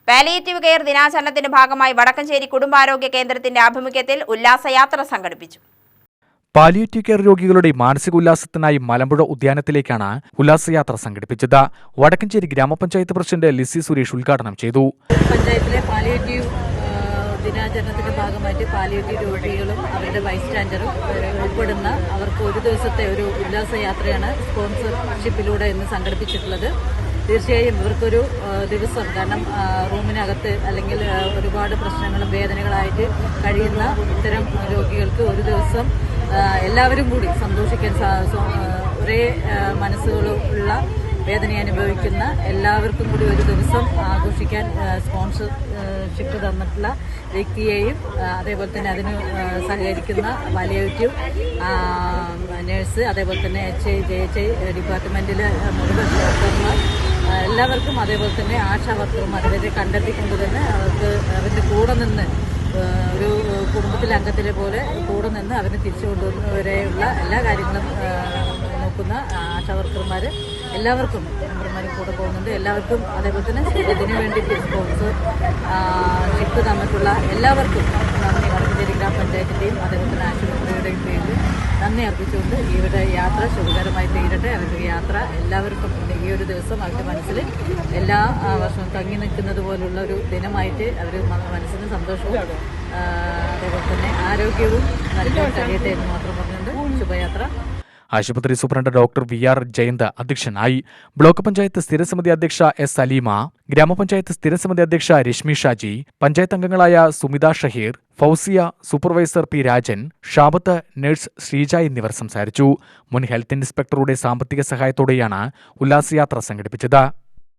Palliative care ദിനാചരണത്തിന്റെ ഭാഗമായി വടക്കഞ്ചേരി കുടുംബാരോഗ്യ കേന്ദ്രത്തിന്റെ ആഭിമുഖ്യത്തിൽ ഉല്ലാസയാത്ര സംഘടിപ്പിച്ചു. പാലിയേറ്റീവ് കെയർ രോഗികളുടെ മാനസിക ഉല്ലാസത്തിനായി മലമ്പുഴ ഉദ്യാനത്തിലേക്കാണ് ഉല്ലാസയാത്ര സംഘടിപ്പിച്ചത്. വടക്കഞ്ചേരി ഗ്രാമപഞ്ചായത്ത് പ്രസിഡന്റ് ലിസി സുരേഷ് ഉദ്ഘാടനം ചെയ്തു. പഞ്ചായത്തിലെ പാലിയേറ്റീവ് ദിനാചരണത്തിന്റെ ഭാഗമായിട്ട് പാലിയേറ്റീവ് രോഗികളും അവരുടെ ബൈസ്റ്റാൻഡറും ഉൾപ്പെടുന്ന അവർക്ക് ഒരു ദിവസത്തെ ഒരു ഉല്ലാസയാത്രയാണ് സ്പോൺസർഷിപ്പിലൂടെ ഇന്ന് സംഘടിപ്പിച്ചിട്ടുള്ളത്. തീർച്ചയായും ഇവർക്കൊരു ദിവസം, കാരണം റൂമിനകത്ത് അല്ലെങ്കിൽ ഒരുപാട് പ്രശ്നങ്ങളും വേദനകളായിട്ട് കഴിയുന്ന ഇത്തരം രോഗികൾക്ക് ഒരു ദിവസം എല്ലാവരും കൂടി സന്തോഷിക്കാൻ, ഒരേ മനസ്സുകളുള്ള വേദന അനുഭവിക്കുന്ന എല്ലാവർക്കും കൂടി ഒരു ദിവസം ആഘോഷിക്കാൻ സ്പോൺസർഷിപ്പ് തന്നിട്ടുള്ള വ്യക്തിയെയും അതേപോലെ തന്നെ അതിന് സഹകരിക്കുന്ന പാലിയേറ്റീവ് നഴ്സ്, അതേപോലെ തന്നെ HI ഡിപ്പാർട്ട്മെൻറ്റിലെ മുഴുവൻ ഡോക്ടർമാർ എല്ലാവർക്കും, അതേപോലെ തന്നെ ആശാ വർക്കർമാർ അവരെ കണ്ടെത്തിക്കൊണ്ട് തന്നെ അവരുടെ കൂടെ നിന്ന് ഒരു കുടുംബത്തിലെ അംഗത്തിലെ പോലെ കൂടെ നിന്ന് അവരെ തിരിച്ചു കൊണ്ടുവരുന്നവരെയുള്ള എല്ലാ കാര്യങ്ങളും നോക്കുന്ന ആശാ വർക്കർമാർ എല്ലാവർക്കും മെമ്പർമാരും കൂടെ പോകുന്നുണ്ട്. എല്ലാവർക്കും അതേപോലെ തന്നെ ഇതിനു വേണ്ടി സ്പോൺസർഷിപ്പ് തന്നിട്ടുള്ള എല്ലാവർക്കും നന്ദി. വടക്കഞ്ചേരി ഗ്രാമപഞ്ചായത്തിൻ്റെയും അതേപോലെ തന്നെ ആശുപത്രിയുടെയും പേരിൽ നന്ദി അർപ്പിച്ചുകൊണ്ട് ഇവരുടെ യാത്ര ശുഭകരമായി തീരട്ടെ. അവരുടെ യാത്ര എല്ലാവർക്കും ഈ ഒരു ദിവസം അവരുടെ മനസ്സിൽ എല്ലാ വർഷവും തങ്ങി നിൽക്കുന്നത് പോലുള്ള ഒരു ദിനമായിട്ട് അവർ മനസ്സിന് സന്തോഷവും അതേപോലെ തന്നെ ആരോഗ്യവും നൽകാൻ കഴിയട്ടെ എന്ന് മാത്രം പറഞ്ഞുകൊണ്ട് ശുഭയാത്ര. ആശുപത്രി സൂപ്രണ്ട് ഡോക്ടർ VR ജയന്ത് അധ്യക്ഷനായി. ബ്ലോക്ക് പഞ്ചായത്ത് സ്ഥിരസമിതി അധ്യക്ഷ S സലീമ, ഗ്രാമപഞ്ചായത്ത് സ്ഥിരസമിതി അധ്യക്ഷ രശ്മി ഷാജി, പഞ്ചായത്ത് അംഗങ്ങളായ Sumitha Shaheer, Fousiya, supervisor P Rajan, ഷാബത്ത്, nurse Sreeja എന്നിവർ സംസാരിച്ചു. മുൻ ഹെൽത്ത് ഇൻസ്പെക്ടറുടെ സാമ്പത്തിക സഹായത്തോടെയാണ് ഉല്ലാസയാത്ര സംഘടിപ്പിച്ചത്.